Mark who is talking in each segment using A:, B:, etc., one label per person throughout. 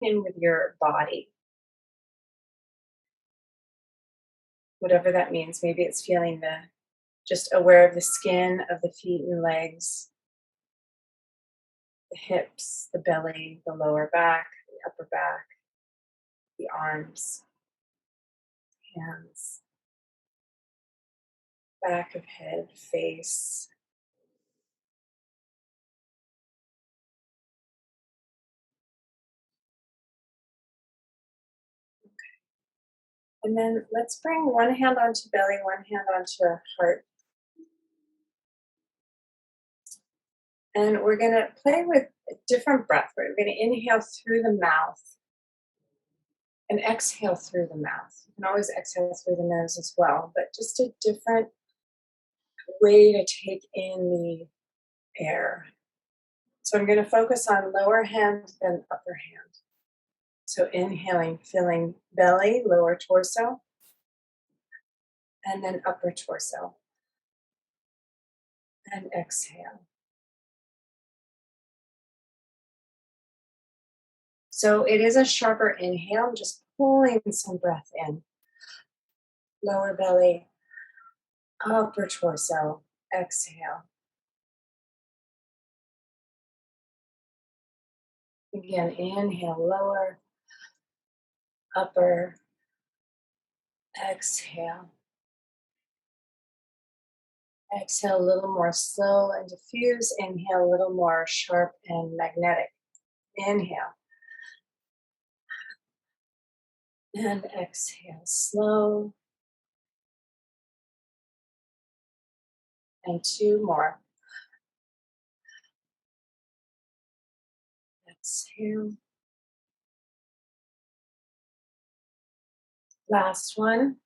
A: in with your body, whatever that means. Maybe it's feeling the just aware of the skin of the feet and legs, the hips, the belly, the lower back, the upper back, the arms, hands, back of head, face. And then let's bring one hand onto belly, one hand onto heart. And we're going to play with a different breath. We're going to inhale through the mouth and exhale through the mouth. You can always exhale through the nose as well, but just a different way to take in the air. So I'm going to focus on lower hand then upper hand. So inhaling, feeling belly, lower torso, and then upper torso. And exhale. So it is a sharper inhale. I'm just pulling some breath in. Lower belly, upper torso, exhale. Again, inhale, lower, upper, exhale. Exhale a little more slow and diffuse. Inhale a little more sharp and magnetic. Inhale. And exhale, slow. And two more. Exhale. Last one.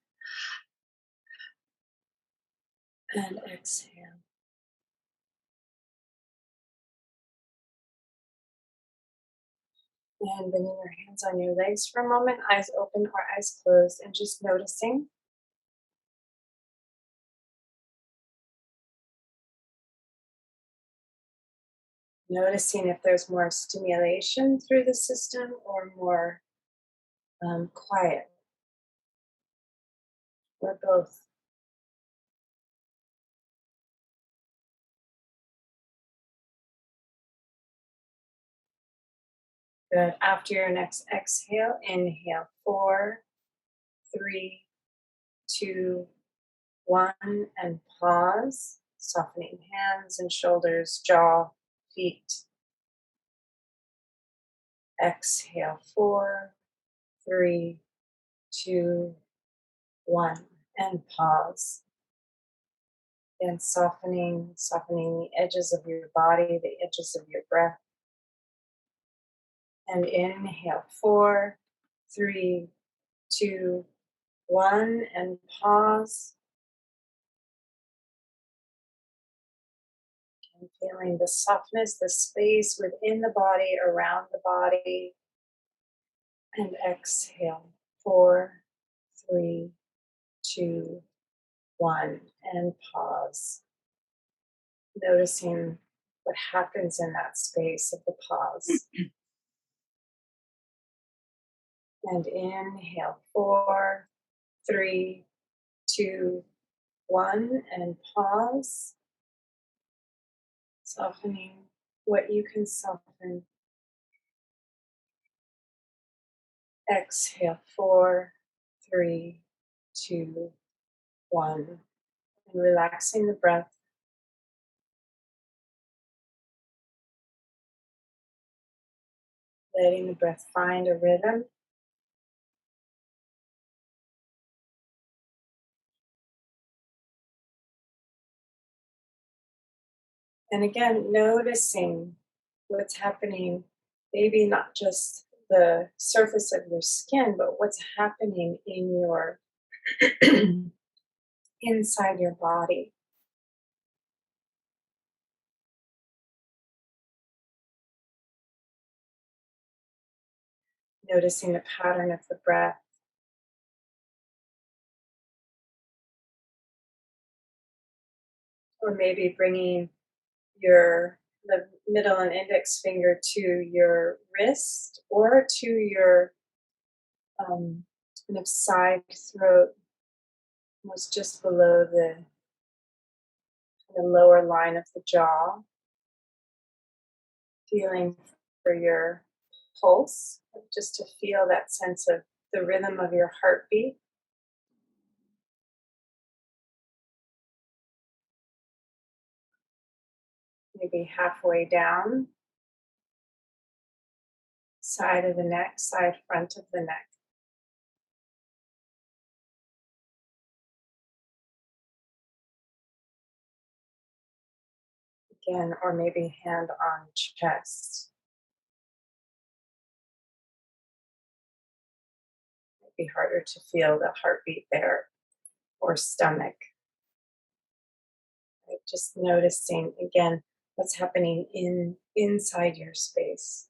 A: And exhale. And bringing your hands on your legs for a moment, eyes open or eyes closed, and just noticing. Noticing if there's more stimulation through the system or more quiet, or both. Good. After your next exhale, inhale 4, 3, 2, 1, and pause. Softening hands and shoulders, jaw, feet. Exhale 4, 3, 2, 1, and pause. And softening the edges of your body, the edges of your breath. And inhale 4, 3, 2, 1, and pause. And feeling the softness, the space within the body, around the body. And exhale 4, 3, 2, 1, and pause. Noticing what happens in that space of the pause. And inhale 4, 3, 2, 1, and pause. Softening what you can soften. Exhale 4, 3, 2, 1. And relaxing the breath. Letting the breath find a rhythm. And again, noticing what's happening, maybe not just the surface of your skin, but what's happening in your inside your body. Noticing the pattern of the breath. Or maybe bringing your the middle and index finger to your wrist or to your kind of side throat, almost just below the lower line of the jaw, feeling for your pulse, just to feel that sense of the rhythm of your heartbeat. Maybe halfway down, side of the neck, side front of the neck. Again, or maybe hand on chest. Might be harder to feel the heartbeat there, or stomach. Right? Just noticing again what's happening inside your space.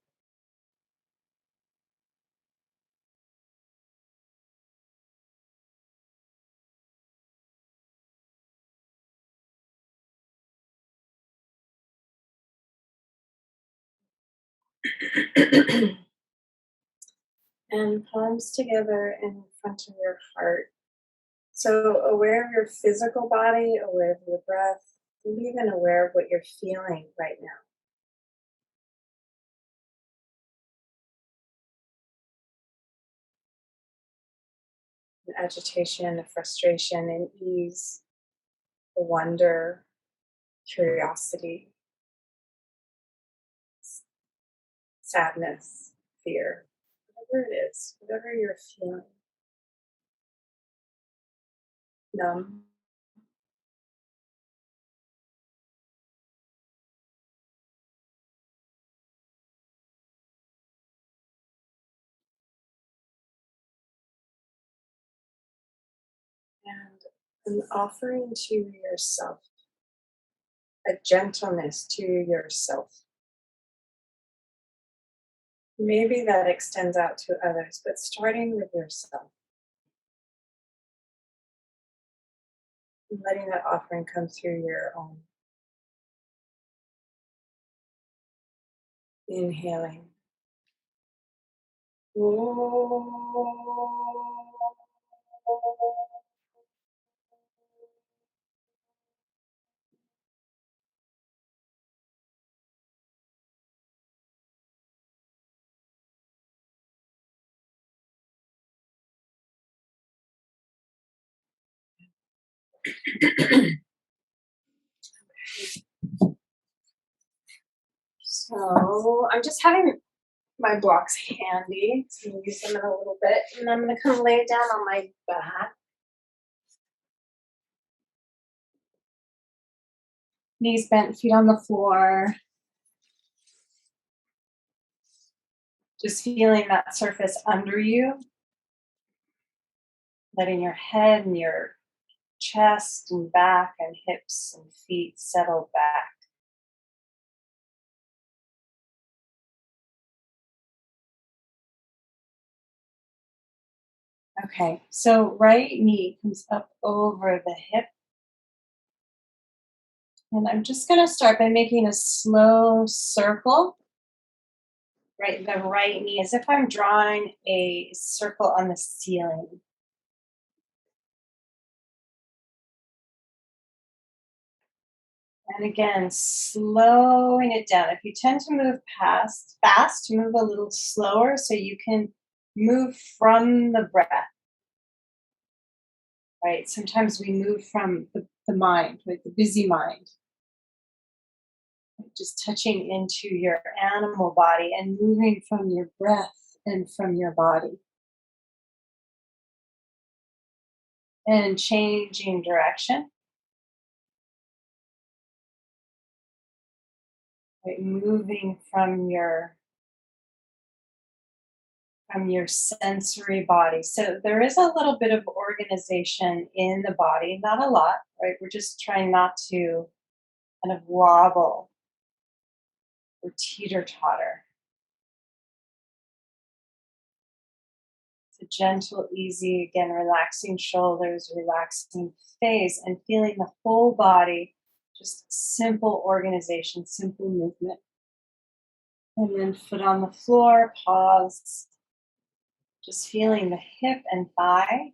A: And palms together in front of your heart. So aware of your physical body, aware of your breath, maybe even aware of what you're feeling right now. An agitation, a frustration, an ease, a wonder, curiosity, sadness, fear, whatever it is, whatever you're feeling. Numb. And an offering to yourself, a gentleness to yourself. Maybe that extends out to others, but starting with yourself. And letting that offering come through your own. Inhaling. So I'm just having my blocks handy. So I'm gonna use them in a little bit. And I'm gonna come lay down on my back. Knees bent, feet on the floor. Just feeling that surface under you. Letting your head and your chest and back and hips and feet settle back. Okay, so right knee comes up over the hip. And I'm just going to start by making a slow circle. Right, the right knee, as if I'm drawing a circle on the ceiling. And again, slowing it down. If you tend to move past fast, move a little slower so you can move from the breath. Right? Sometimes we move from the mind, right? The busy mind. Just touching into your animal body and moving from your breath and from your body. And changing direction. Right? Moving from your sensory body. So there is a little bit of organization in the body, not a lot, right? We're just trying not to kind of wobble or teeter totter. It's a gentle, easy, again, relaxing shoulders, relaxing face, and feeling the whole body Just simple organization, simple movement. And then foot on the floor, pause. Just feeling the hip and thigh,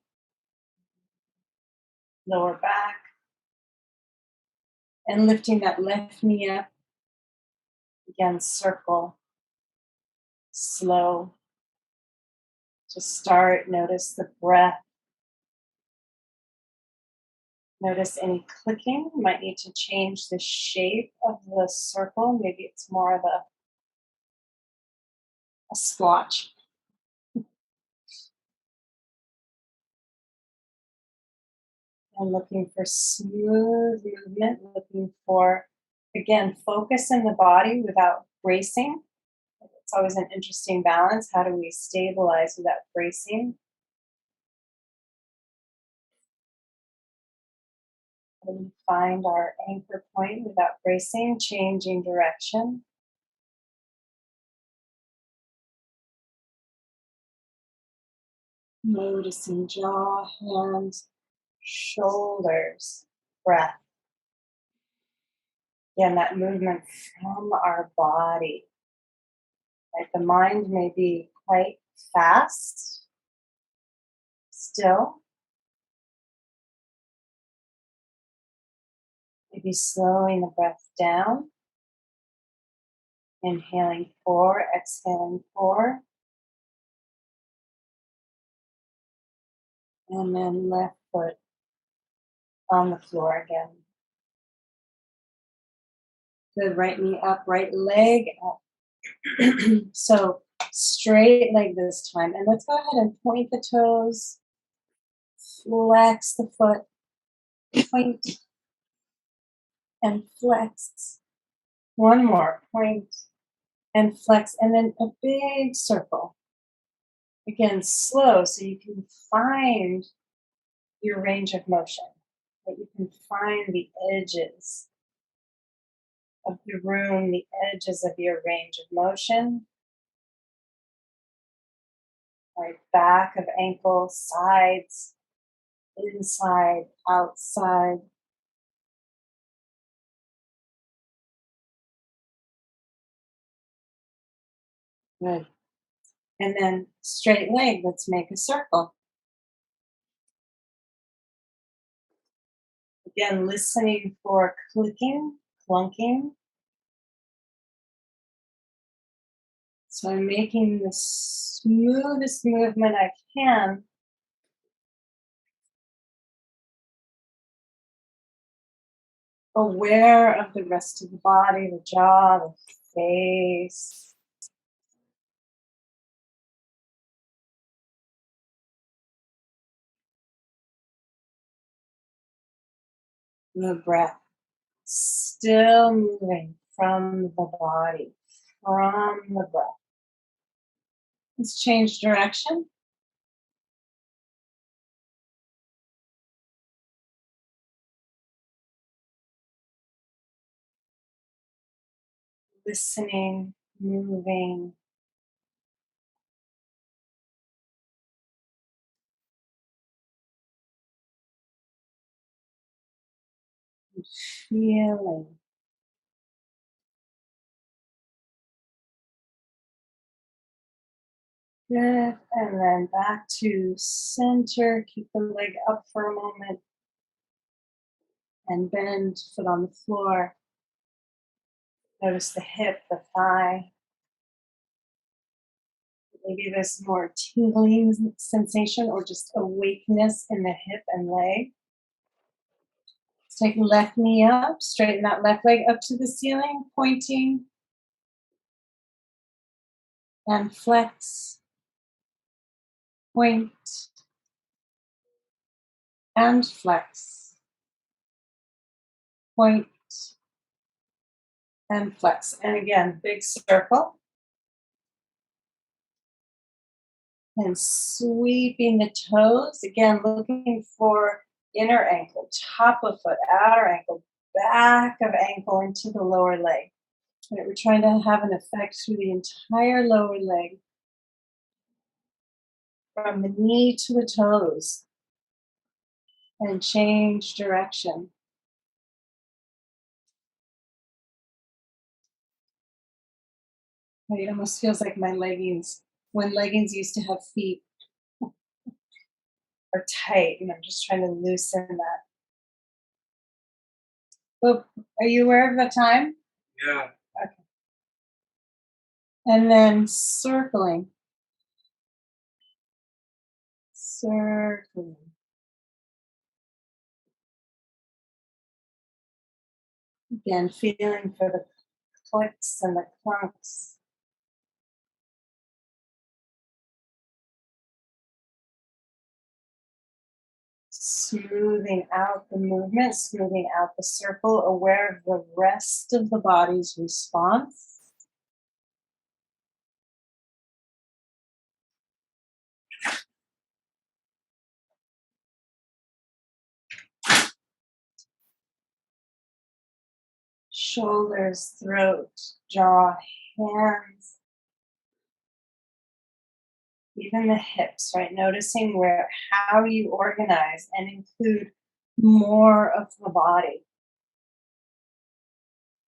A: lower back, and lifting that left knee up. Again, circle, slow. To start, notice the breath. Notice any clicking. You might need to change the shape of the circle. Maybe it's more of a splotch. And looking for smooth movement, looking for, again, focus in the body without bracing. It's always an interesting balance. How do we stabilize without bracing? How do we find our anchor point without bracing, changing direction? Noticing jaw, hands, shoulders, breath. Again, that movement from our body. Right? The mind may be quite fast, still. Maybe slowing the breath down. Inhaling 4, exhaling 4. And then left foot on the floor again. Good, right knee up, right leg up. So straight leg this time. And let's go ahead and point the toes, flex the foot, point and flex. One more, point and flex, and then a big circle. Again, slow so you can find your range of motion, that you can find the edges of the room, the edges of your range of motion. Right, back of ankle, sides, inside, outside. Good. And then straight leg, let's make a circle. Again, listening for clicking, clunking. So I'm making the smoothest movement I can. Aware of the rest of the body, the jaw, the face. The breath still moving from the body, from the breath. Let's change direction. Listening, moving. Feeling. Good. And then back to center. Keep the leg up for a moment. And bend, foot on the floor. Notice the hip, the thigh. Maybe there's more tingling sensation or just awakeness in the hip and leg. Let's take left knee up, straighten that left leg up to the ceiling, pointing and flex, point and flex, point and flex. And again, big circle. And sweeping the toes. Again, looking for inner ankle, top of foot, outer ankle, back of ankle into the lower leg. Right, we're trying to have an effect through the entire lower leg, from the knee to the toes, and change direction. It almost feels like my leggings, when leggings used to have feet, are tight, and I'm just trying to loosen that. Oh, are you aware of the time?
B: Yeah.
A: Okay. And then circling, circling. Again, feeling for the clicks and the clunks. Smoothing out the movement, smoothing out the circle, aware of the rest of the body's response. Shoulders, throat, jaw, hands, even the hips, right? Noticing where how you organize and include more of the body.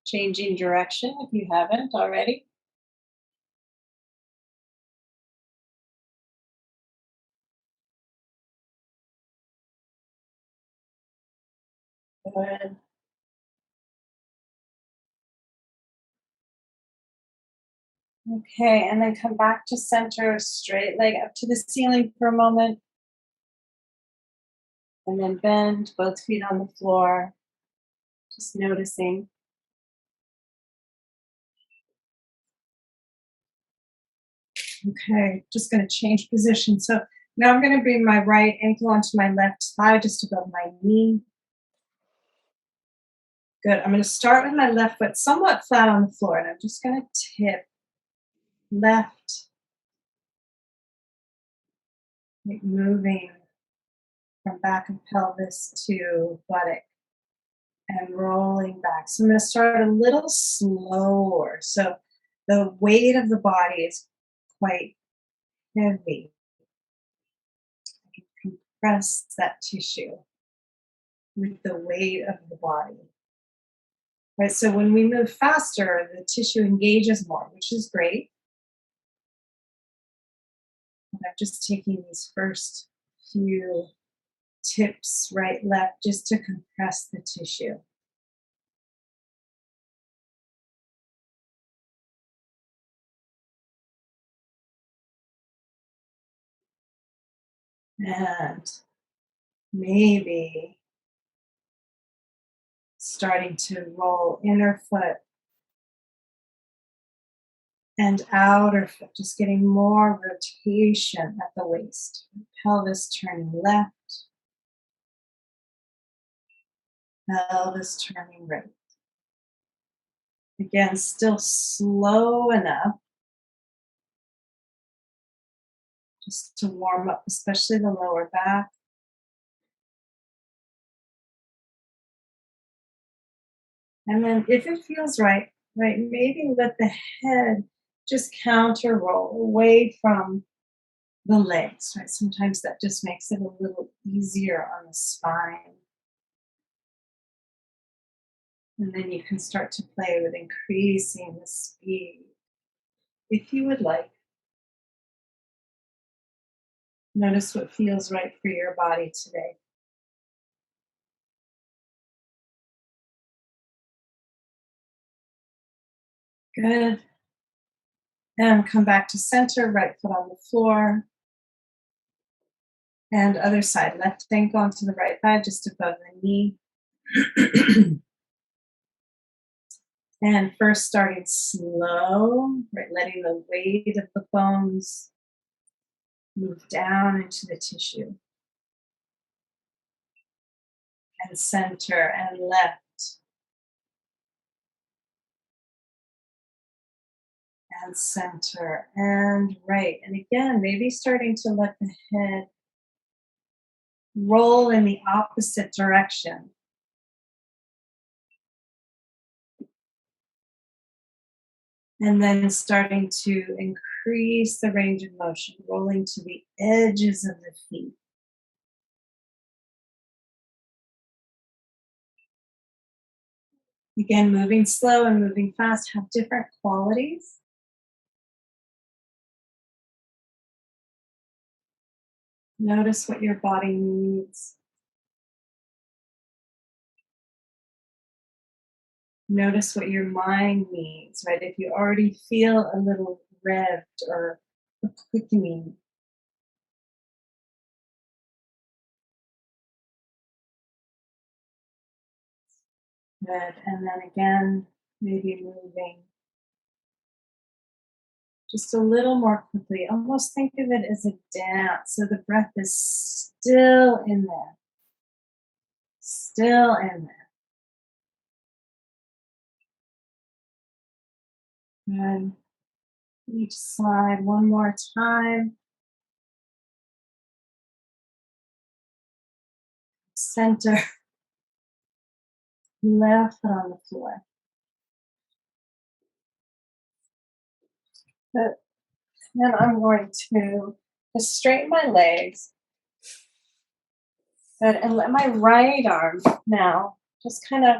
A: Changing direction if you haven't already. Good. Okay, and then come back to center, straight leg up to the ceiling for a moment, and then bend both feet on the floor, just noticing. Okay, just going to change position. So now I'm going to bring my right ankle onto my left thigh, just above my knee. Good. I'm going to start with my left foot somewhat flat on the floor, and I'm just going to tip left, like moving from back of pelvis to buttock and rolling back. So I'm going to start a little slower. So the weight of the body is quite heavy. I can compress that tissue with the weight of the body. Right, so when we move faster, the tissue engages more, which is great. And I'm just taking these first few tips, right, left, just to compress the tissue. And maybe starting to roll inner foot and outer foot, just getting more rotation at the waist. Pelvis turning left, pelvis turning right. Again, still slow enough just to warm up, especially the lower back. And then if it feels right, right, maybe let the head just counter roll away from the legs, right? Sometimes that just makes it a little easier on the spine. And then you can start to play with increasing the speed if you would like. Notice what feels right for your body today. Good. And come back to center, right foot on the floor. And other side, left ankle onto the right thigh, just above the knee. And first starting slow, right, letting the weight of the bones move down into the tissue. And center and left and center and right. And again, maybe starting to let the head roll in the opposite direction. And then starting to increase the range of motion, rolling to the edges of the feet. Again, moving slow and moving fast have different qualities. Notice what your body needs. Notice what your mind needs, right? If you already feel a little revved or a quickening, good. And then again, maybe moving just a little more quickly. Almost think of it as a dance. So the breath is still in there, still in there. And each side one more time. Center, left foot on the floor. Good. Then I'm going to just straighten my legs. Good. And let my right arm now just kind of,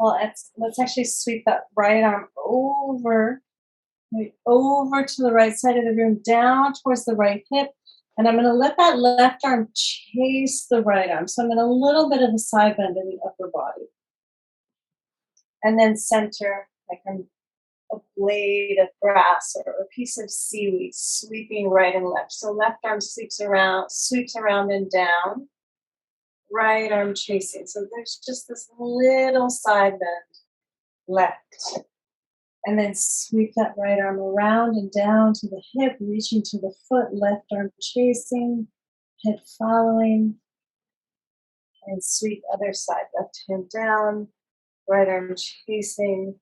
A: well, let's actually sweep that right arm over, right over to the right side of the room, down towards the right hip. And I'm going to let that left arm chase the right arm. So I'm in a little bit of a side bend in the upper body. And then center, like a blade of grass or a piece of seaweed sweeping right and left. So left arm sweeps around and down. Right arm chasing. So there's just this little side bend left. And then sweep that right arm around and down to the hip, reaching to the foot, left arm chasing, head following, and sweep other side, left hand down, right arm chasing.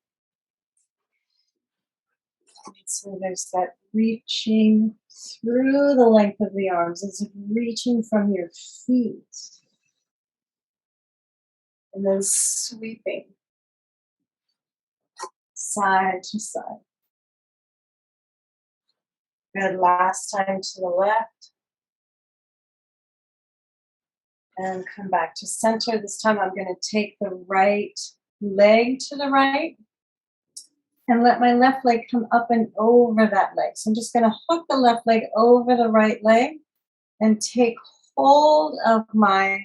A: So there's that reaching through the length of the arms, as if reaching from your feet. And then sweeping side to side. Good. Last time to the left. And come back to center. This time I'm going to take the right leg to the right and let my left leg come up and over that leg. So I'm just going to hook the left leg over the right leg and take hold of my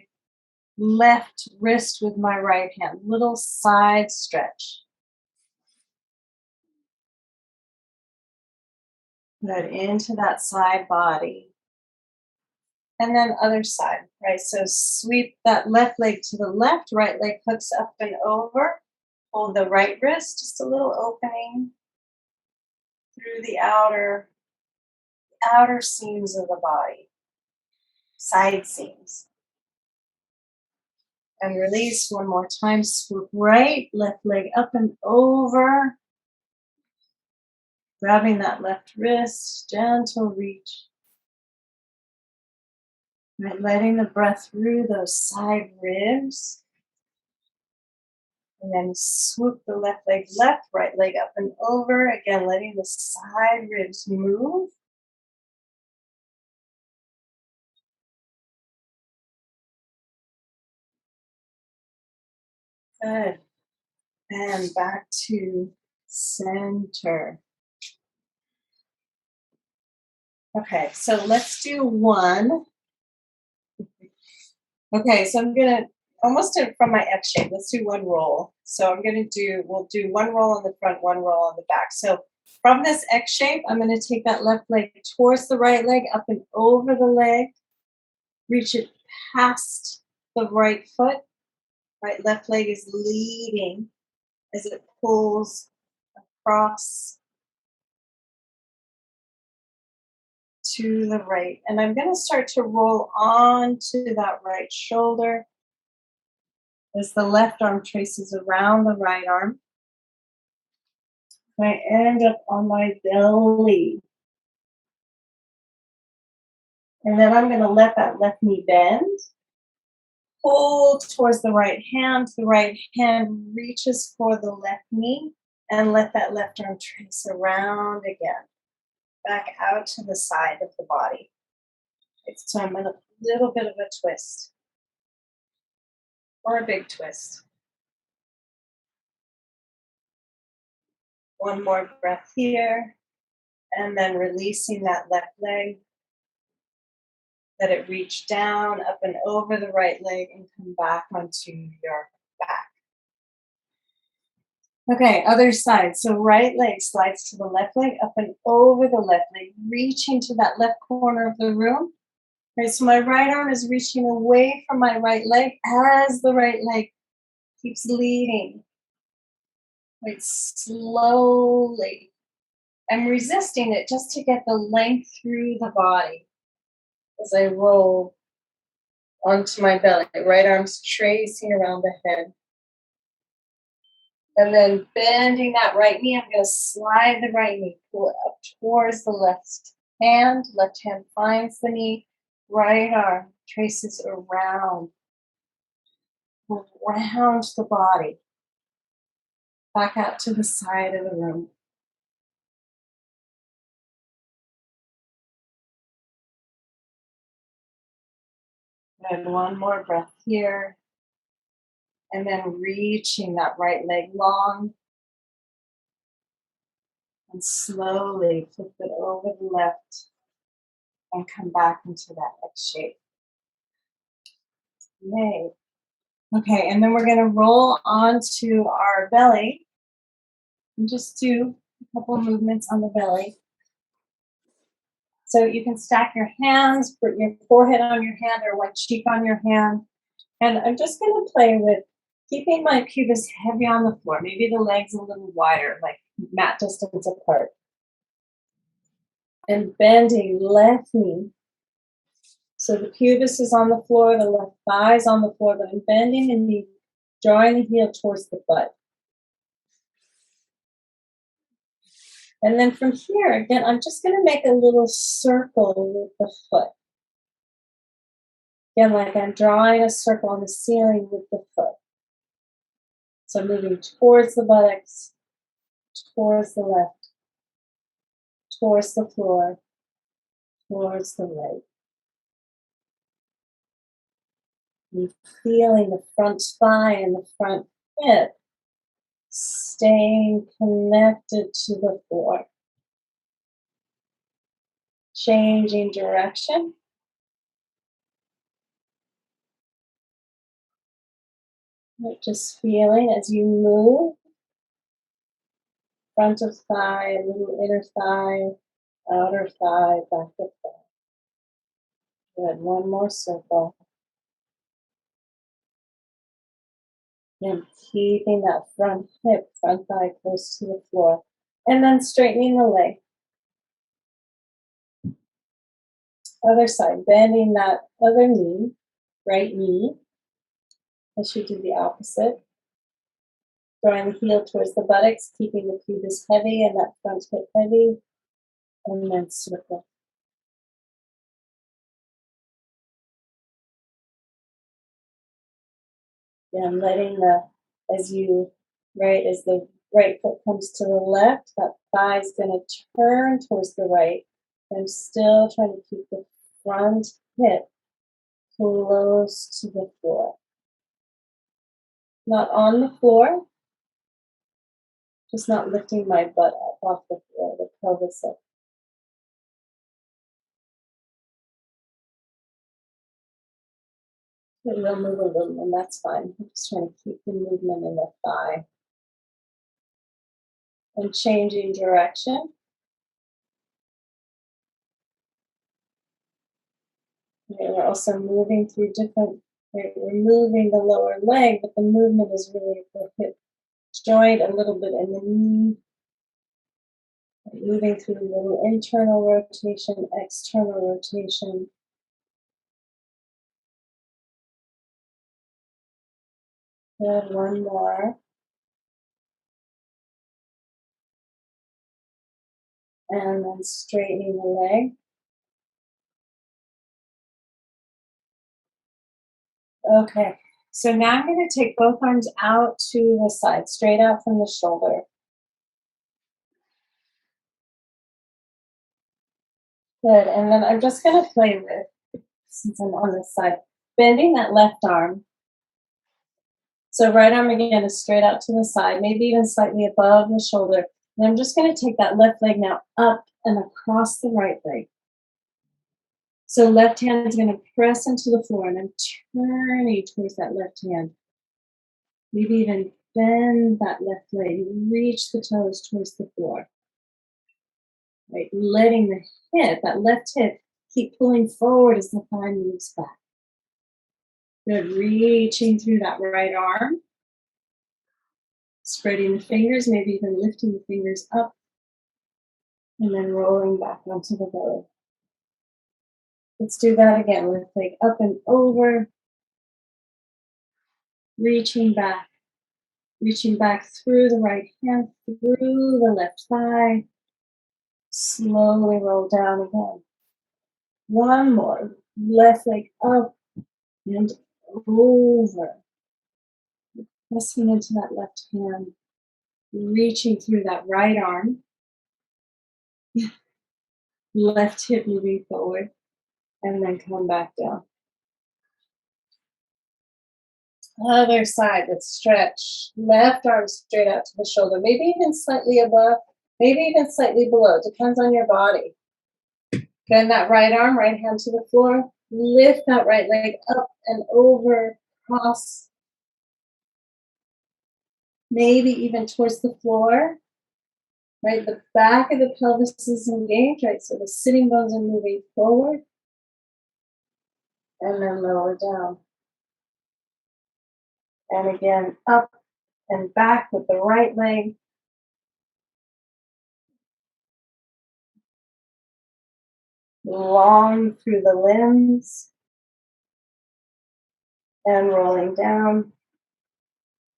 A: left wrist with my right hand. Little side stretch. Good. Into that side body. And then other side, right? So sweep that left leg to the left, right leg hooks up and over. Hold the right wrist, just a little opening through the outer seams of the body, side seams. And release one more time. Swoop right, left leg up and over. Grabbing that left wrist, gentle reach. Right, letting the breath through those side ribs. And then swoop the left leg left, right leg up and over. Again, letting the side ribs move. Good. And back to center. Okay, so let's do one. Okay, so I'm gonna almost from my X shape. Let's do one roll. So we'll do one roll on the front, one roll on the back. So from this X shape, I'm gonna take that left leg towards the right leg, up and over the leg, reach it past the right foot. Right left leg is leading as it pulls across to the right. And I'm going to start to roll on to that right shoulder as the left arm traces around the right arm. I end up on my belly. And then I'm going to let that left knee bend. Pull towards the right hand. The right hand reaches for the left knee. And let that left arm trace around again. Back out to the side of the body. So I'm in a little bit of a twist. Or a big twist. One more breath here. And then releasing that left leg. Let it reach down, up and over the right leg and come back onto your back. Okay, other side. So right leg slides to the left leg, up and over the left leg, reaching to that left corner of the room. Right, so my right arm is reaching away from my right leg as the right leg keeps leading. Right, slowly. I'm resisting it just to get the length through the body as I roll onto my belly. Right arm's tracing around the head. And then bending that right knee, I'm going to slide the right knee, pull it up towards the left hand. Left hand finds the knee. Right arm traces around the body. Back out to the side of the room. And one more breath here. And then reaching that right leg long. And slowly flip it over the left and come back into that X shape. Yay. Okay, and then we're going to roll onto our belly and just do a couple movements on the belly. So you can stack your hands, put your forehead on your hand or one cheek on your hand. And I'm just going to play with keeping my pubis heavy on the floor. Maybe the legs a little wider, like mat distance apart. And bending left knee. So the pubis is on the floor, the left thigh is on the floor, but I'm bending the knee, drawing the heel towards the butt. And then from here, again, I'm just going to make a little circle with the foot. Again, like I'm drawing a circle on the ceiling with the foot. So moving towards the buttocks, towards the left, towards the floor, towards the right. And feeling the front thigh and the front hip staying connected to the floor. Changing direction. Just feeling as you move. Front of thigh, a little inner thigh, outer thigh, back of thigh. Good. One more circle. And keeping that front hip, front thigh close to the floor. And then straightening the leg. Other side, bending that other knee, right knee. I should do the opposite. Drawing the heel towards the buttocks, keeping the pubis heavy and that front hip heavy. And then circle. And letting as the right foot comes to the left, that thigh is going to turn towards the right. I'm still trying to keep the front hip close to the floor. Not on the floor, just not lifting my butt up off the floor, the pelvis up. It will move a little, and that's fine. I'm just trying to keep the movement in the thigh. And changing direction. Okay, we're also moving through we're moving the lower leg, but the movement is really the hip joint a little bit in the knee. Moving through a little internal rotation, external rotation. And one more. And then straightening the leg. Okay, so now I'm going to take both arms out to the side, straight out from the shoulder. Good, and then I'm just going to play with, since I'm on this side, bending that left arm. So right arm again is straight out to the side, maybe even slightly above the shoulder. And I'm just going to take that left leg now up and across the right leg. So left hand is going to press into the floor and then turning towards that left hand. Maybe even bend that left leg, reach the toes towards the floor. Right, letting the hip, that left hip, keep pulling forward as the thigh moves back. Good, reaching through that right arm. Spreading the fingers, maybe even lifting the fingers up. And then rolling back onto the belly. Let's do that again. Left leg up and over. Reaching back through the right hand, through the left thigh. Slowly roll down again. One more. Left leg up and over. Pressing into that left hand. Reaching through that right arm. Left hip moving forward. And then come back down. Other side, let's stretch. Left arm straight out to the shoulder. Maybe even slightly above. Maybe even slightly below. Depends on your body. Bend that right arm, right hand to the floor. Lift that right leg up and over, cross. Maybe even towards the floor. Right, the back of the pelvis is engaged, right? So the sitting bones are moving forward. And then lower down. And again, up and back with the right leg. Long through the limbs. And rolling down.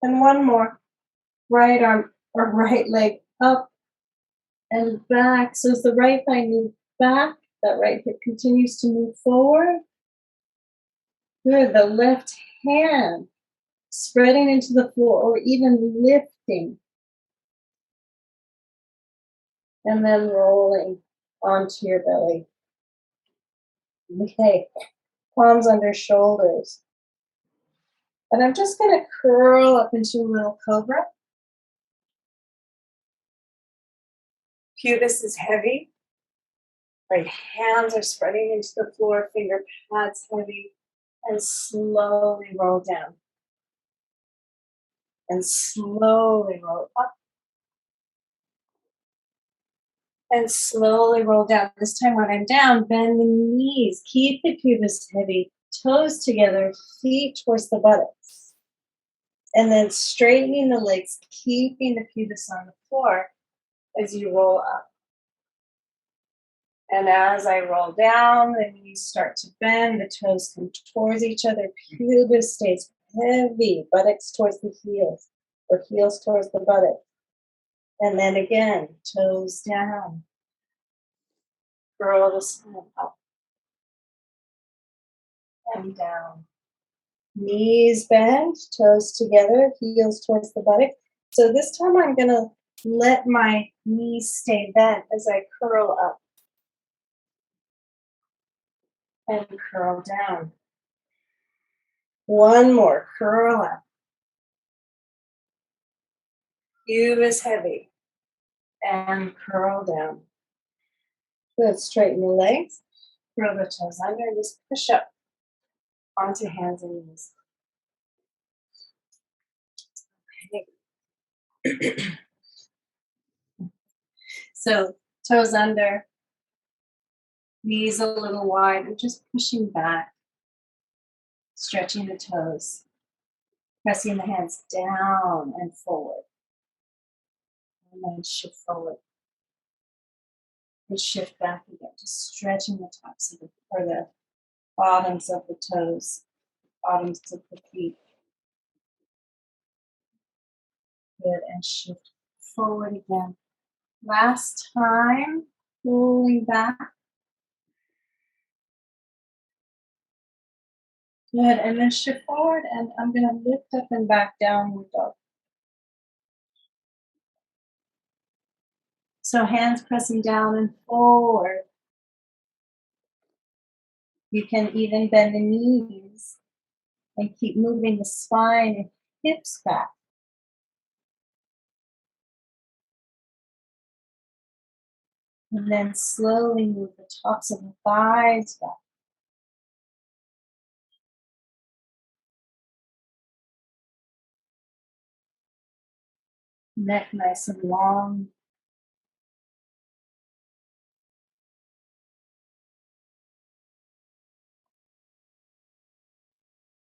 A: And one more. Right arm or right leg up and back. So as the right thigh moves back, that right hip continues to move forward. Good. The left hand spreading into the floor or even lifting. And then rolling onto your belly. Okay. Palms under shoulders. And I'm just going to curl up into a little cobra. Pubis is heavy. Right hands are spreading into the floor, finger pads heavy, and slowly roll down. And slowly roll up. And slowly roll down. This time when I'm down, bend the knees. Keep the pubis heavy. Toes together, feet towards the buttocks. And then straightening the legs, keeping the pubis on the floor as you roll up. And as I roll down, the knees start to bend, the toes come towards each other, pubis stays heavy, buttocks towards the heels, or heels towards the buttocks. And then again, toes down. Curl the spine up and down. Knees bend, toes together, heels towards the buttock. So this time I'm going to let my knees stay bent as I curl up. And curl down. One more, curl up. Pubis heavy. And curl down. Good, straighten the legs. Curl the toes under and just push up onto hands and knees. Okay. So toes under, knees a little wide, and just pushing back. Stretching the toes. Pressing the hands down and forward. And then shift forward. And shift back again. Just stretching the tops of the bottoms of the toes. Bottoms of the feet. Good, and shift forward again. Last time, pulling back. Good, and then shift forward, and I'm going to lift up and back down with dog. So hands pressing down and forward. You can even bend the knees and keep moving the spine and hips back. And then slowly move the tops of the thighs back. Neck nice and long.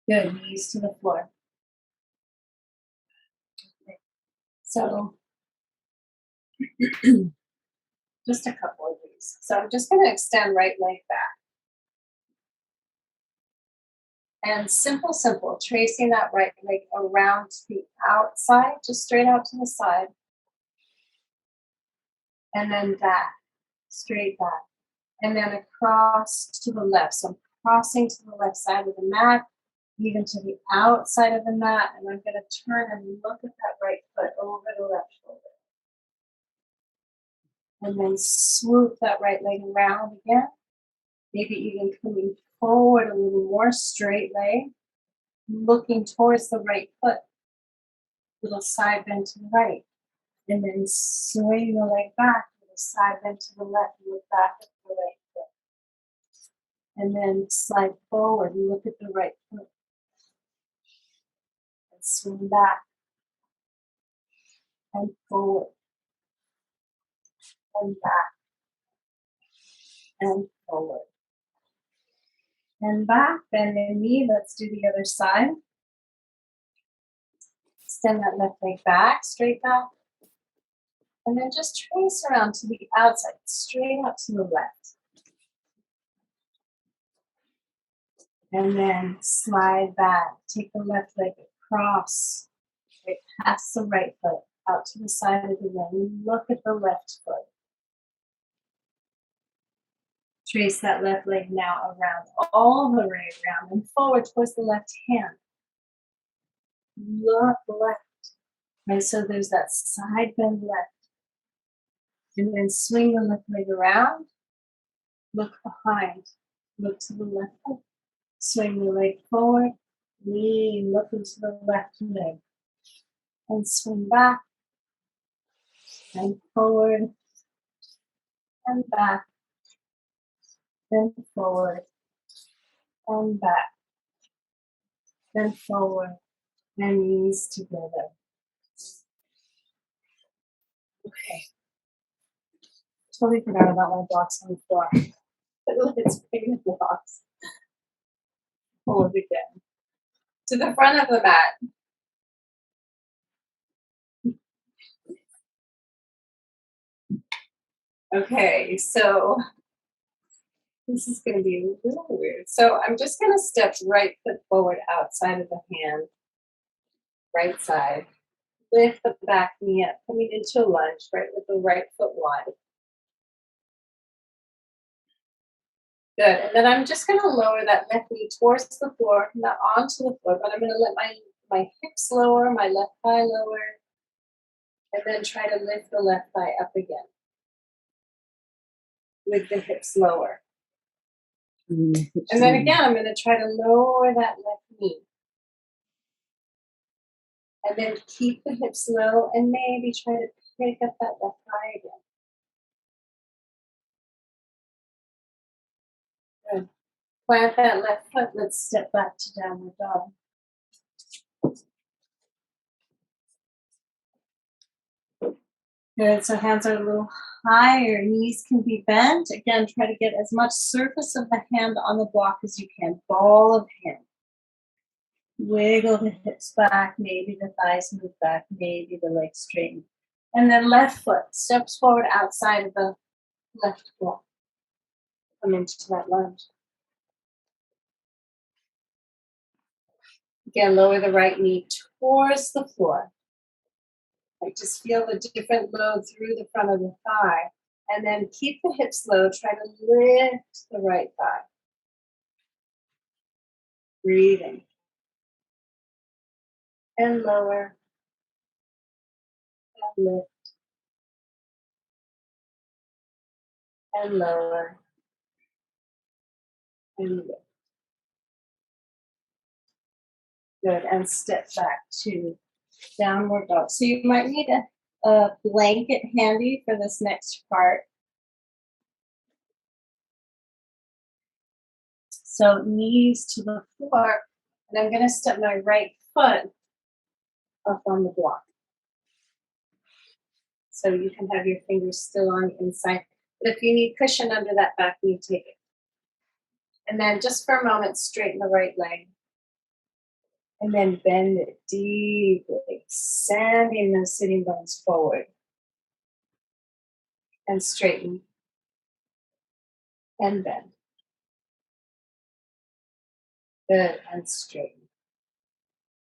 A: Good, knees to the floor. Okay. So, just a couple of these. So I'm just gonna extend right leg back. And simple, simple, tracing that right leg around the outside, just straight out to the side. And then back, straight back. And then across to the left. So I'm crossing to the left side of the mat, even to the outside of the mat. And I'm going to turn and look at that right foot over the left shoulder. And then swoop that right leg around again. Maybe even coming forward a little more, straight leg. Looking towards the right foot. Little side bend to the right. And then swing the leg back. Little side bend to the left. Look back at the right foot. And then slide forward and look at the right foot. And swing back. And forward. And back. And forward. And back. Bend the knee. Let's do the other side. Extend that left leg back, straight back. And then just trace around to the outside, straight out to the left. And then slide back. Take the left leg across, right past the right foot, out to the side of the leg. Look at the left foot. Trace that left leg now around, all the way around, and forward towards the left hand. Look left. Right, so there's that side bend left. And then swing the left leg around. Look behind. Look to the left foot. Swing the leg forward. Lean, look into the left leg. And swing back. And forward. And back. Then forward. And back. Then forward. And knees together. Okay. Totally forgot about my blocks on the floor. Let's bring the blocks forward again. To the front of the mat. Okay, so this is going to be a little weird. So I'm just going to step right foot forward outside of the hand. Right side. Lift the back knee up, coming into a lunge, right with the right foot wide. Good. And then I'm just going to lower that left knee towards the floor, not onto the floor, but I'm going to let my hips lower, my left thigh lower, and then try to lift the left thigh up again with the hips lower. And then again, I'm going to try to lower that left knee. And then keep the hips low and maybe try to pick up that left thigh again. Good. Plant that left foot. Let's step back to downward dog. Good. So hands are a little higher. Knees can be bent. Again, try to get as much surface of the hand on the block as you can. Ball of hand. Wiggle the hips back. Maybe the thighs move back. Maybe the legs straighten. And then left foot steps forward outside of the left block. Come into that lunge. Again, lower the right knee towards the floor. Like just feel the different load through the front of the thigh. And then keep the hips low. Try to lift the right thigh. Breathing. And lower. And lift. And lower. And lift. Good. And step back to downward dog. So you might need a blanket handy for this next part. So knees to the floor. And I'm going to step my right foot up on the block. So you can have your fingers still on the inside. But if you need cushion under that back knee, take it. And then just for a moment, straighten the right leg. And then bend it deeply, sending those sitting bones forward. And straighten. And bend. Good, and straighten.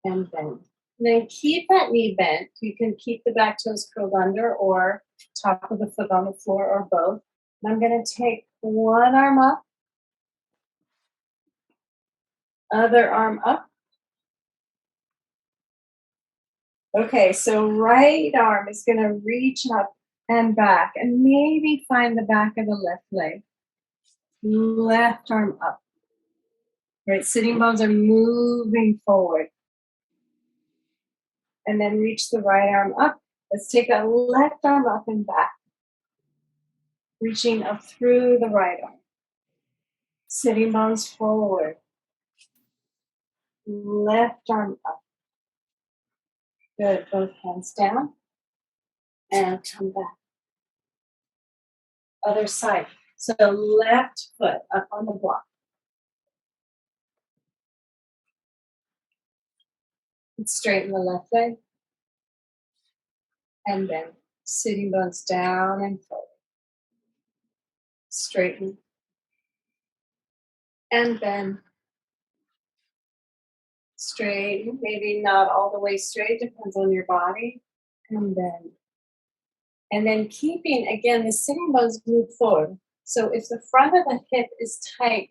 A: And bend. And then keep that knee bent. You can keep the back toes curled under or top of the foot on the floor or both. And I'm going to take one arm up, other arm up. Okay, so right arm is going to reach up and back and maybe find the back of the left leg. Left arm up. Right, sitting bones are moving forward. And then reach the right arm up. Let's take a left arm up and back. Reaching up through the right arm. Sitting bones forward. Left arm up. Good, both hands down. And come back. Other side. So left foot up on the block. And straighten the left leg. And then sitting bones down and forward. Straighten. And then straighten. Maybe not all the way straight, depends on your body. And then. And then keeping, again, the sitting bones move forward. So if the front of the hip is tight,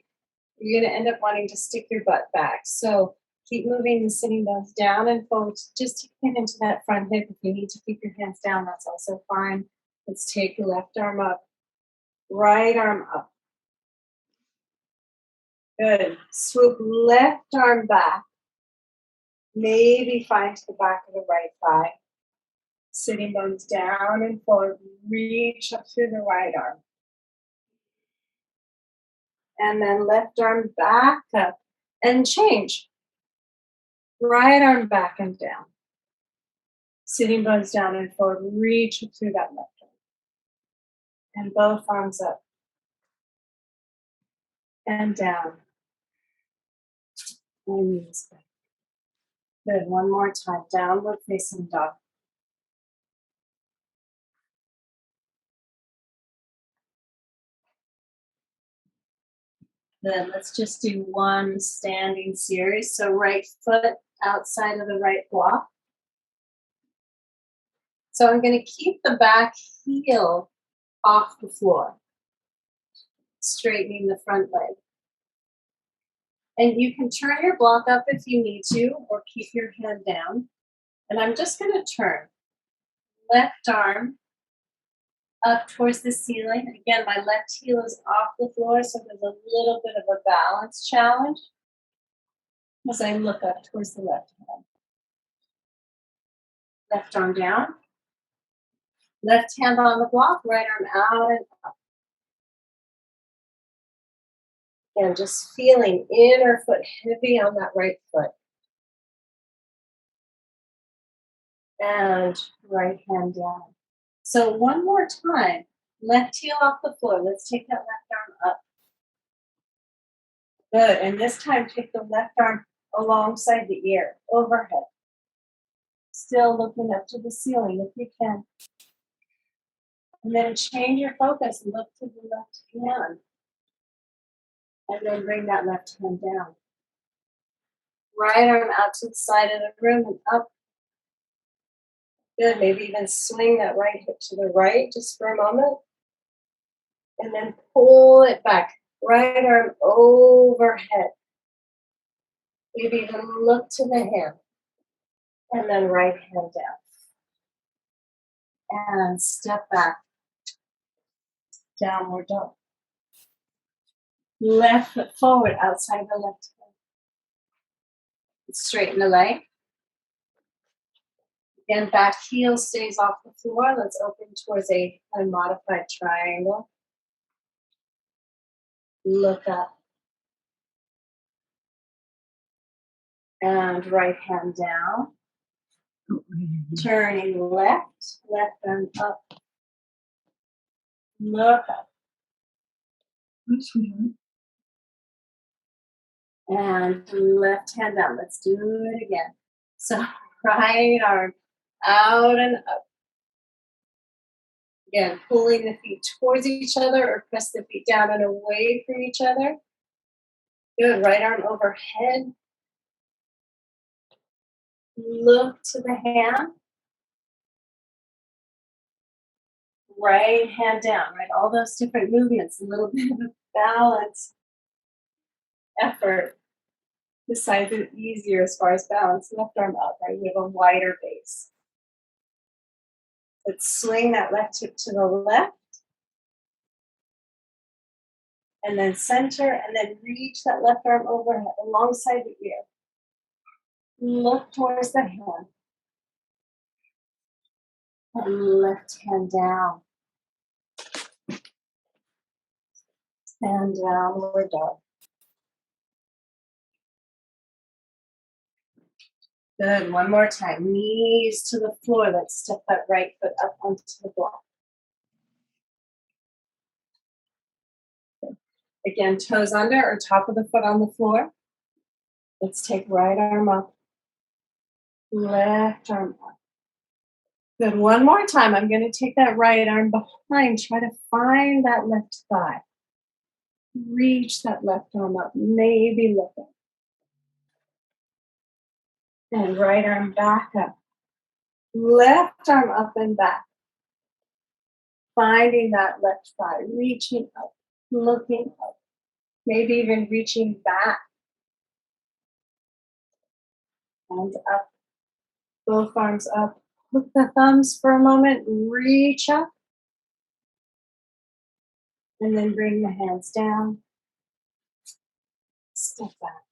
A: you're going to end up wanting to stick your butt back. So keep moving the sitting bones down and forward, just to get into that front hip. If you need to keep your hands down, that's also fine. Let's take the left arm up, right arm up. Good. Swoop left arm back. Maybe find to the back of the right thigh. Sitting bones down and forward. Reach up through the right arm. And then left arm back up and change. Right arm back and down. Sitting bones down and forward. Reach up through that left arm. And both arms up. And down. And knees back. Good. One more time. Downward facing dog. Good. Let's just do one standing series. So right foot outside of the right block. So I'm going to keep the back heel off the floor, straightening the front leg. And you can turn your block up if you need to, or keep your hand down. And I'm just going to turn left arm up towards the ceiling. Again, my left heel is off the floor, so there's a little bit of a balance challenge as I look up towards the left hand. Left arm down. Left hand on the block, right arm out and up. And just feeling inner foot heavy on that right foot. And right hand down. So one more time, left heel off the floor. Let's take that left arm up. Good, and this time take the left arm alongside the ear, overhead. Still looking up to the ceiling if you can. And then change your focus and look to the left hand. And then bring that left hand down. Right arm out to the side of the room and up. Good, maybe even swing that right hip to the right just for a moment. And then pull it back. Right arm overhead. Maybe even look to the hand. And then right hand down. And step back. Downward dog. Left foot forward outside the left hand. Straighten the leg. Again, back heel stays off the floor. Let's open towards a modified triangle. Look up. And right hand down. Turning left, left arm up, look up, and left hand down. Let's do it again. So right arm out and up. Again, pulling the feet towards each other or press the feet down and away from each other. Good. Right arm overhead. Look to the hand. Right hand down, right? All those different movements, a little bit of balance, effort. This side is easier as far as balance. Left arm up, right? We have a wider base. Let's swing that left hip to the left. And then center, and then reach that left arm overhead alongside the ear. Look towards the hand. And left hand down. And downward dog. Good. One more time. Knees to the floor. Let's step that right foot up onto the block. Good. Again, toes under or top of the foot on the floor. Let's take right arm up. Left arm up. Good. One more time. I'm going to take that right arm behind. Try to find that left thigh. Reach that left arm up. Maybe look up. And right arm back up. Left arm up and back. Finding that left thigh. Reaching up. Looking up. Maybe even reaching back. And up. Both arms up. Hook the thumbs for a moment. Reach up. And then bring the hands down. Step back.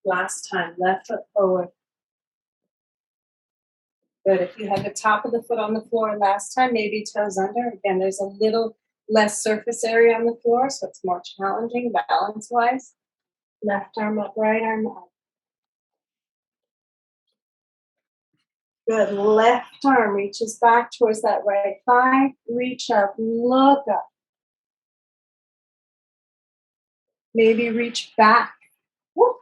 A: Last time. Left foot forward. Good. If you had the top of the foot on the floor last time, maybe toes under. Again, there's a little less surface area on the floor, so it's more challenging balance-wise. Left arm up, right arm up. Good. Left arm reaches back towards that right thigh. Reach up, look up. Maybe reach back. Whoop.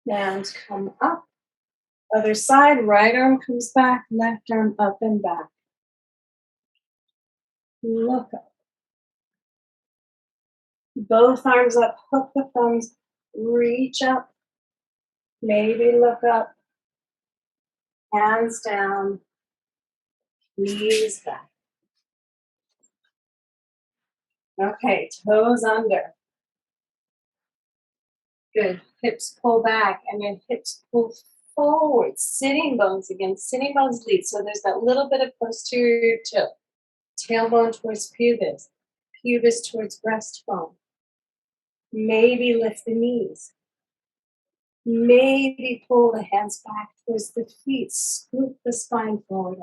A: And come up. Other side, right arm comes back, left arm up and back. Look up. Both arms up, hook the thumbs, reach up. Maybe look up. Hands down. Knees back. Okay, toes under. Good. Hips pull back and then hips pull forward. Sitting bones again. Sitting bones lead. So there's that little bit of posterior tilt. Tailbone towards pubis. Pubis towards breastbone. Maybe lift the knees. Maybe pull the hands back towards the feet. Scoop the spine forward.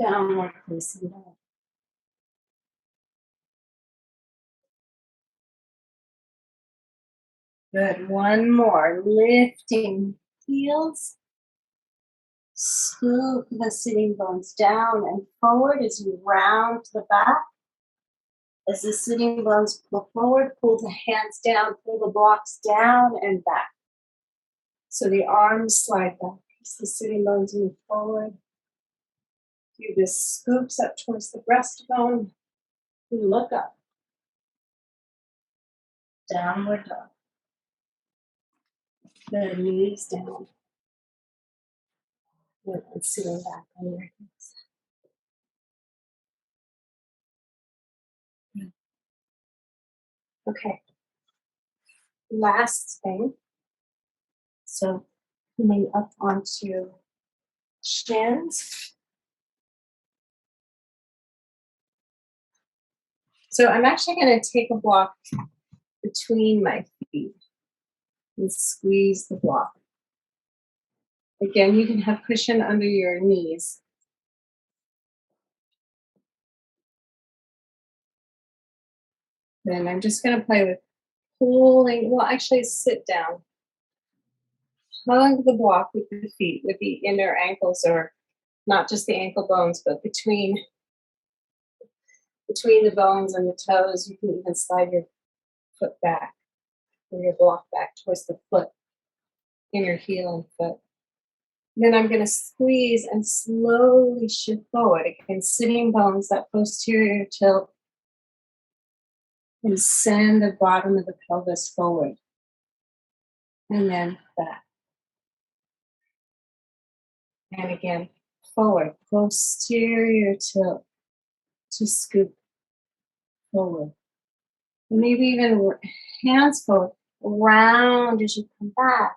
A: Downward facing dog. Good. One more. Lifting heels. Scoop the sitting bones down and forward as you round to the back. As the sitting bones pull forward, pull the hands down, pull the blocks down and back. So the arms slide back as the sitting bones move forward. Pubis scoops up towards the breastbone. You look up. Downward dog. The knees down. And sitting back on your hips. Okay. Last thing. So coming up onto shins. So I'm actually going to take a block between my feet and squeeze the block. Again, you can have cushion under your knees. Then I'm just going to play with pulling. Well, actually, sit down. Hug the block with the feet, with the inner ankles, or not just the ankle bones, but between the bones and the toes. You can even slide your foot back or your block back towards the foot, inner heel and foot. Then I'm going to squeeze and slowly shift forward. Again, sitting bones, that posterior tilt, and send the bottom of the pelvis forward. And then back. And again, forward, posterior tilt to scoop forward. And maybe even hands forward, round as you come back.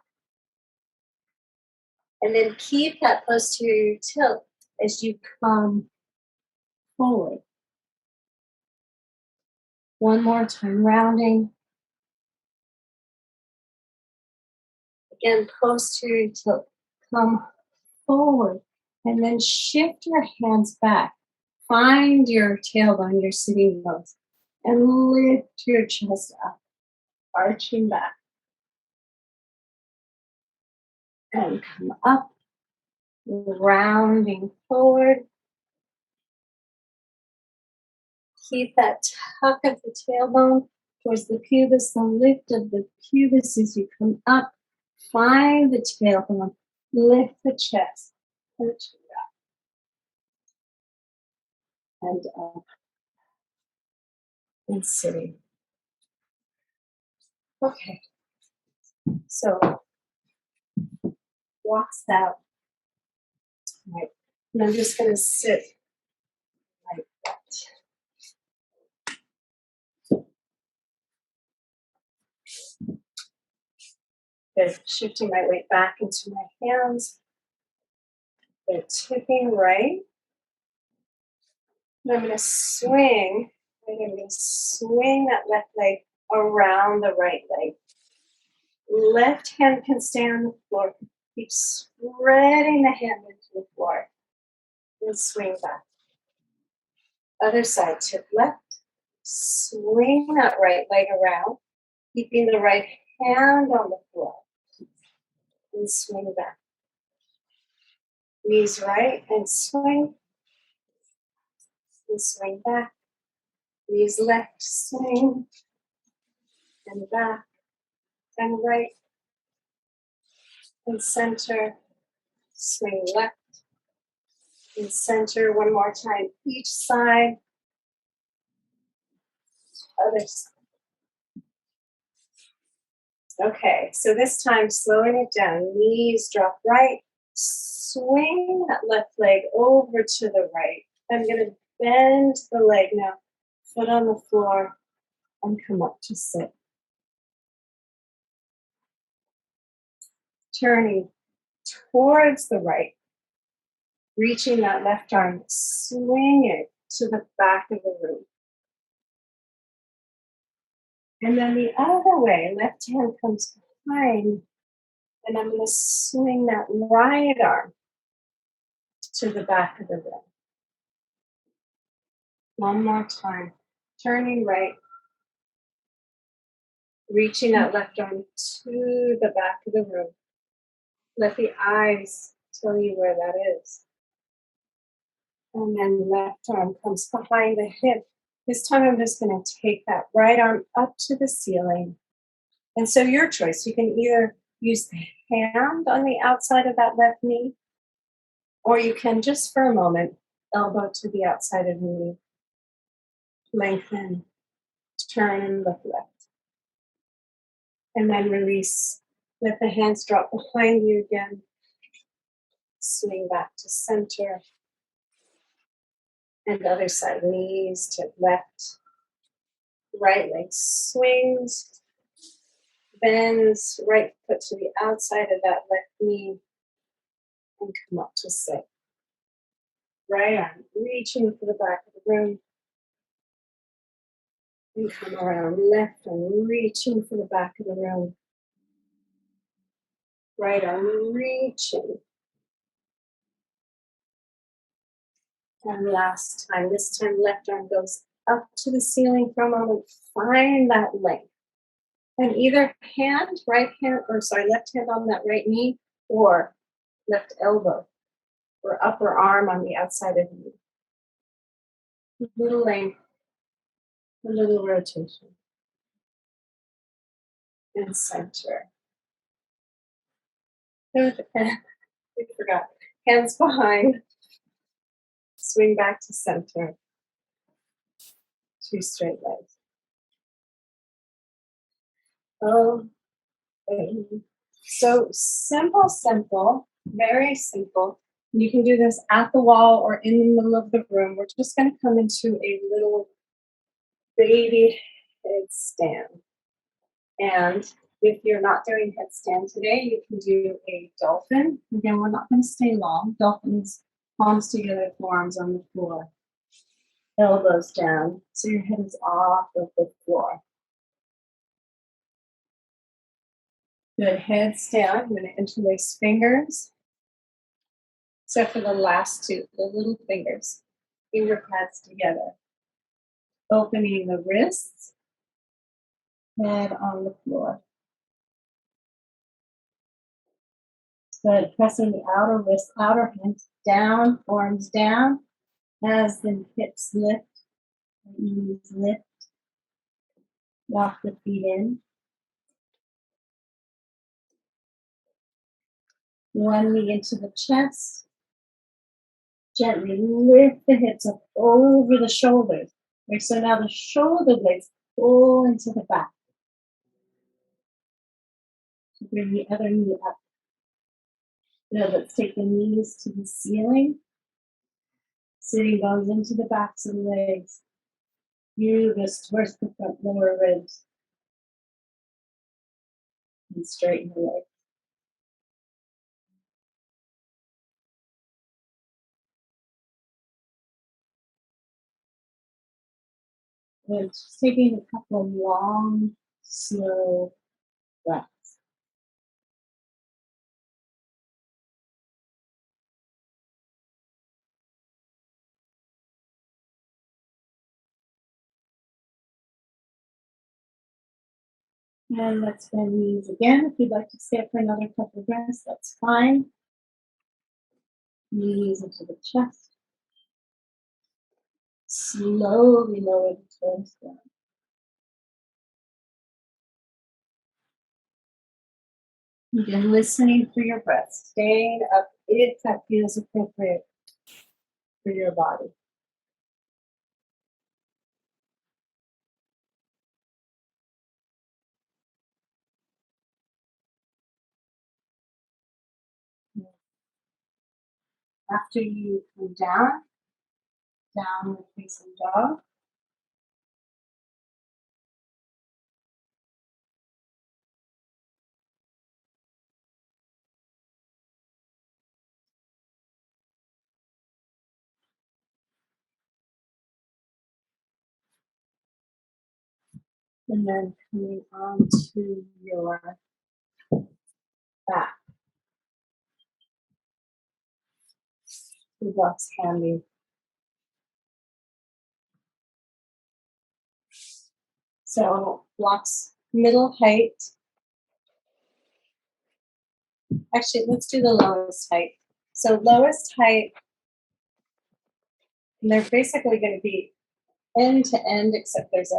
A: And then keep that posterior tilt as you come forward. One more time, rounding. Again, posterior tilt, come forward. And then shift your hands back. Find your tailbone, your sitting bones, and lift your chest up, arching back. And come up, rounding forward. Keep that tuck of the tailbone towards the pubis, the lift of the pubis as you come up. Find the tailbone, lift the chest, arch back, and up, and sitting. Okay, so walks out. Right. And I'm just going to sit like that. Good. Shifting my weight back into my hands. They're tipping right. And I'm going to swing. I'm going to swing that left leg around the right leg. Left hand can stay on the floor. Keep spreading the hand into the floor. And swing back. Other side, tip left. Swing that right leg around. Keeping the right hand on the floor. And swing back. Knees right and swing. And swing back. Knees left, swing. And back. And right. And center. Swing left. And center one more time. Each side. Other side. Okay, so this time slowing it down. Knees drop right. Swing that left leg over to the right. I'm going to bend the leg now. Foot on the floor and come up to sit. Turning towards the right. Reaching that left arm. Swing it to the back of the room. And then the other way, left hand comes behind, and I'm going to swing that right arm to the back of the room. One more time. Turning right, reaching that left arm to the back of the room. Let the eyes tell you where that is. And then left arm comes behind the hip. This time I'm just going to take that right arm up to the ceiling. And so your choice, you can either use the hand on the outside of that left knee, or you can just for a moment, elbow to the outside of the knee. Lengthen, turn and look left. And then release. Let the hands drop behind you again. Swing back to center. And the other side, knees to left. Right leg swings, bends, right foot to the outside of that left knee, and come up to sit. Right arm reaching for the back of the room. And come around, left arm reaching for the back of the room. Right arm reaching. And last time, this time left arm goes up to the ceiling for a moment. Find that length. And either hand, right hand, or sorry, left hand on that right knee, or left elbow or upper arm on the outside of the knee. A little length, a little rotation. And center. Good. We forgot. Hands behind. Swing back to center. Two straight legs. Oh, so simple, simple, very simple. You can do this at the wall or in the middle of the room. We're just going to come into a little baby headstand. And if you're not doing headstand today, you can do a dolphin. Again, we're not going to stay long. Dolphins, palms together, forearms on the floor, elbows down, so your head is off of the floor. Good, heads down. I'm going to interlace fingers. Except for the last two, the little fingers, finger pads together. Opening the wrists, head on the floor. Good, pressing the outer wrist, outer hands down, arms down, as the hips lift, knees lift. Walk the feet in. One knee into the chest. Gently lift the hips up over the shoulders. Okay, so now the shoulder blades pull into the back. Bring the other knee up. Now let's take the knees to the ceiling. Sitting bones into the backs of the legs. You just towards the front lower ribs. And straighten the legs. And just taking a couple of long, slow breaths. And let's bend knees again. If you'd like to stay up for another couple of breaths, that's fine. Knees into the chest. Slowly lower the toes down. Again, listening for your breath, staying up if that feels appropriate for your body. After you come downward facing dog. And then coming onto your back. The blocks handy. So blocks middle height. Actually, let's do the lowest height. So lowest height, and they're basically going to be end to end, except there's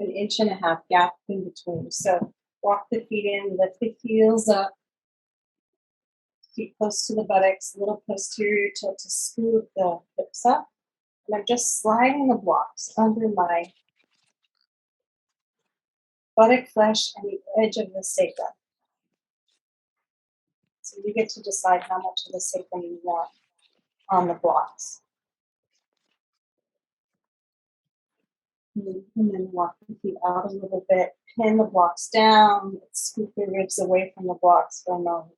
A: an inch and a half gap in between. So walk the feet in, lift the heels up, feet close to the buttocks, a little posterior tilt to scoot the hips up. And I'm just sliding the blocks under my buttock flesh and the edge of the sacrum. So you get to decide how much of the sacrum you want on the blocks. And then walk the feet out a little bit, pin the blocks down, scoop the ribs away from the blocks for a moment,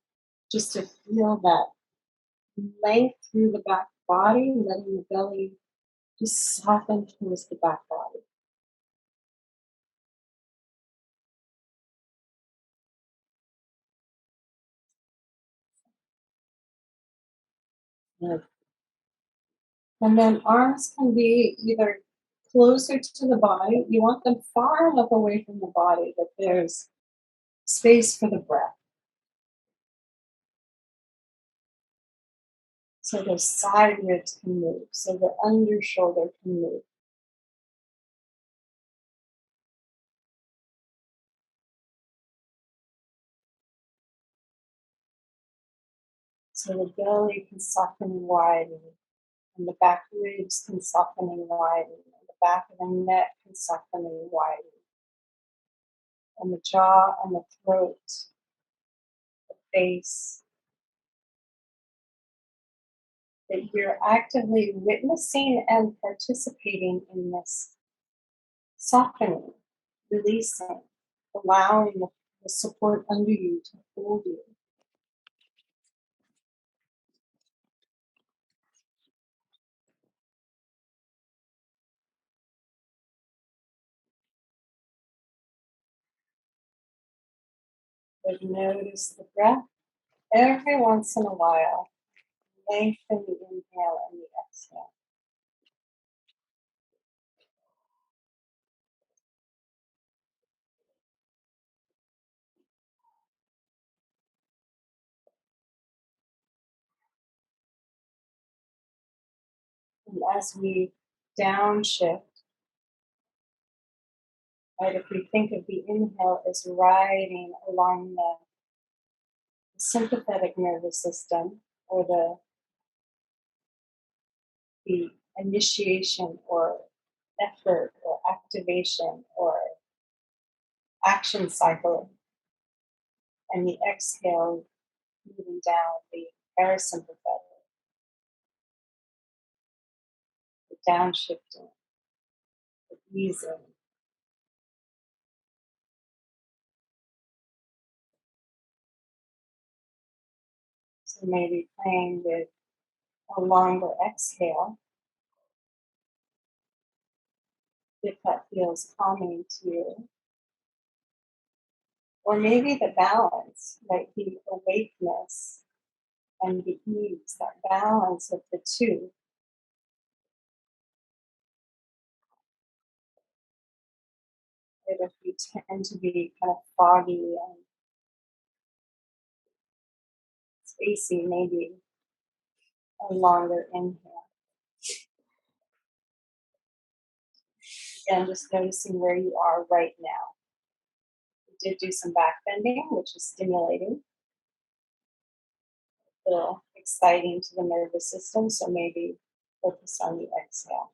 A: just to feel that length through the back body, letting the belly just soften towards the back body. Good. And then arms can be either closer to the body. You want them far enough away from the body that there's space for the breath. So the side ribs can move, so the under shoulder can move. So the belly can soften and widen, and the back ribs can soften and widen, and the back of the neck can soften and widen, and the jaw and the throat, the face, that you're actively witnessing and participating in this softening, releasing, allowing the support under you to hold you. But notice the breath every once in a while. Lengthen the inhale and the exhale. And as we downshift, right, if we think of the inhale as riding along the sympathetic nervous system, or the initiation or effort or activation or action cycle, and the exhale moving down the parasympathetic, the downshifting, the easing. So maybe playing with a longer exhale if that feels calming to you. Or maybe the balance, like the awakeness and the ease, that balance of the two. That if you tend to be kind of foggy and spacey, maybe a longer inhale. Again, just noticing where you are right now. We did do some back bending, which is stimulating, a little exciting to the nervous system, so maybe focus on the exhale.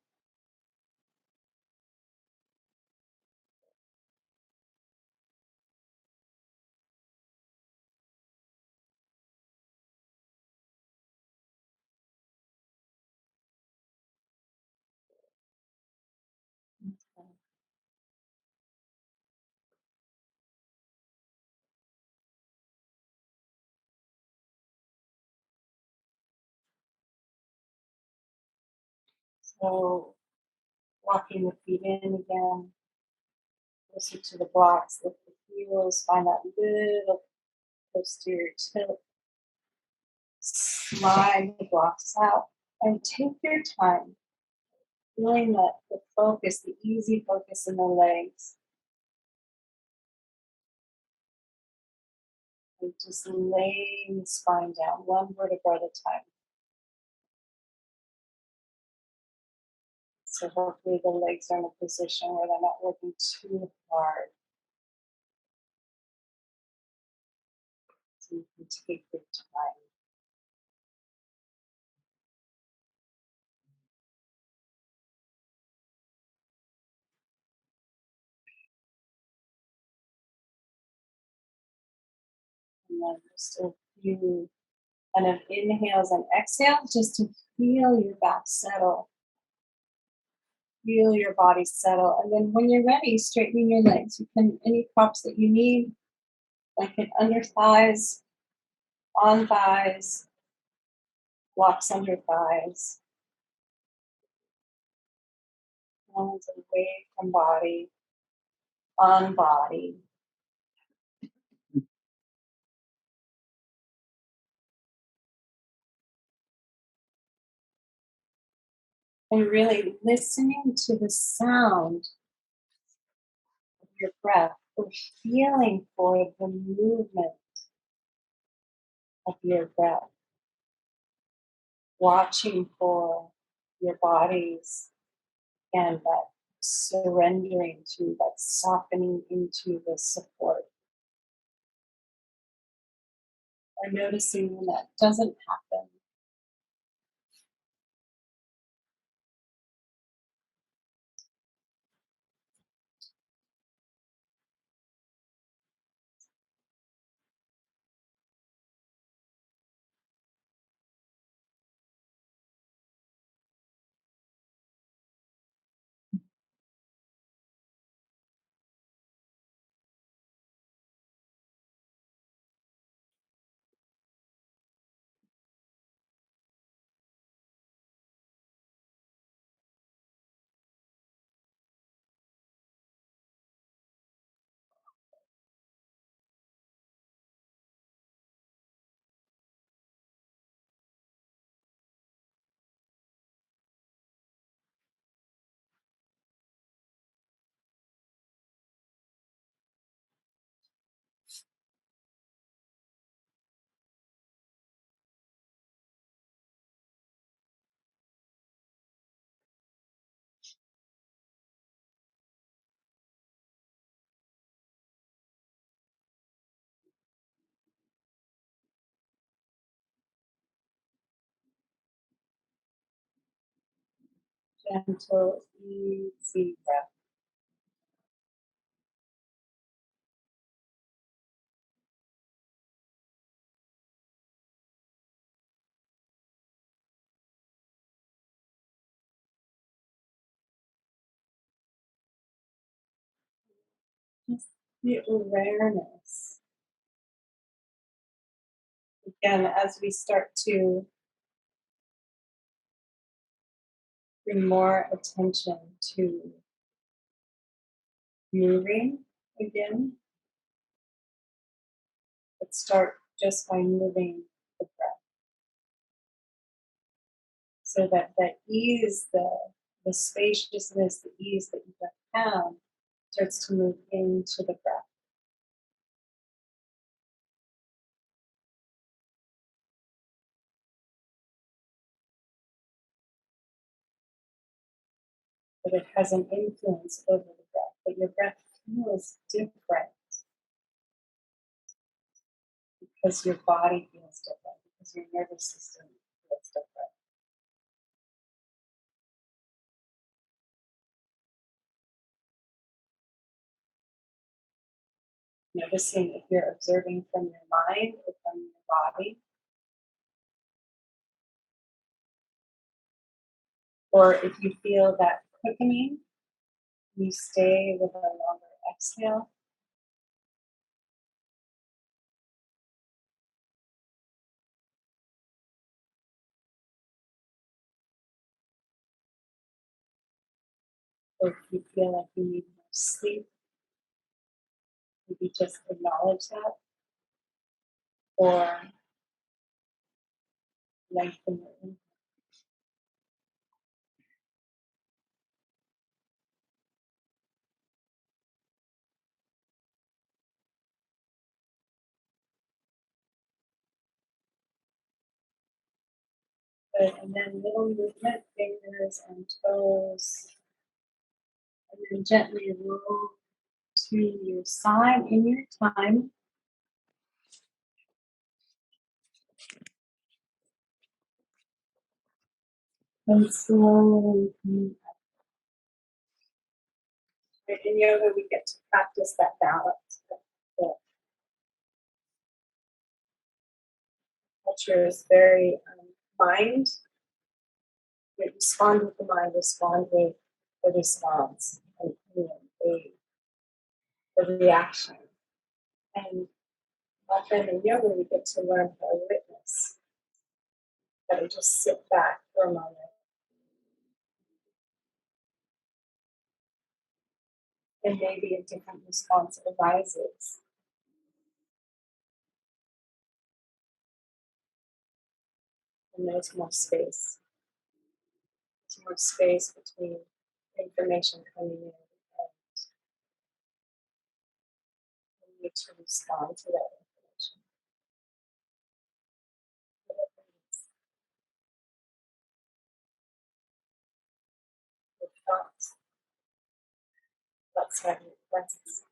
A: Okay. So walking the feet in again, closer to the blocks, lift the heels, find that little posterior tilt, slide the blocks out, and take your time, feeling that the focus, the easy focus in the legs, and just laying the spine down, one vertebra at a time. So hopefully the legs are in a position where they're not working too hard. So you can take your time. And then just a few kind of inhales and exhales just to feel your back settle. Feel your body settle. And then when you're ready, straightening your legs. You can, any props that you need, like an under thighs, on thighs, blocks under thighs, hands away from body, on body. and really listening to the sound of your breath, or feeling for the movement of your breath, watching for your body's and that surrendering to, that softening into the support, or noticing when that doesn't happen. Gentle, easy breath. Just the awareness. Again, as we start to bring more attention to moving again, let's start just by moving the breath, so that that ease, the spaciousness, the ease that you have found starts to move into the breath. But it has an influence over the breath, but your breath feels different because your body feels different, because your nervous system feels different. Noticing if you're observing from your mind or from your body, or if you feel that quickening, you stay with a longer exhale. Or if you feel like you need more sleep, maybe just acknowledge that, or lengthen your inhale. Good. And then little movement, fingers and toes, and then gently roll to your side in your time. And slowly come up. In yoga, we get to practice that balance. The culture is very mind. We respond with the mind, respond with the response, and the reaction. And often in yoga, we get to learn how to witness, how to just sit back for a moment. And maybe a different response arises. And there's more space to more space between information coming in and you need to respond to that information. Whatever it is, your thoughts outside your presence,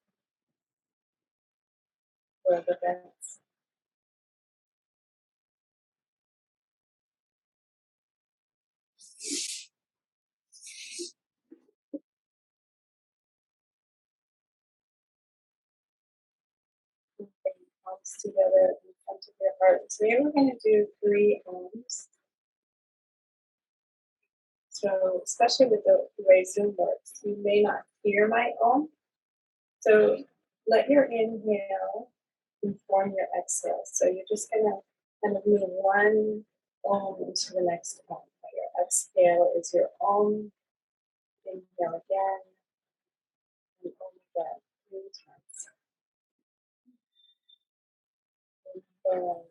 A: world events. Bring your palms together in front of your heart. Today we're going to do 3 ohms. So, especially with the way Zoom works, you may not hear my ohm. So, let your inhale inform your exhale. So, you're just going to kind of move one ohm into the next ohm. Your exhale is your ohm. Inhale again, and ohm again, 3 times. Inhale,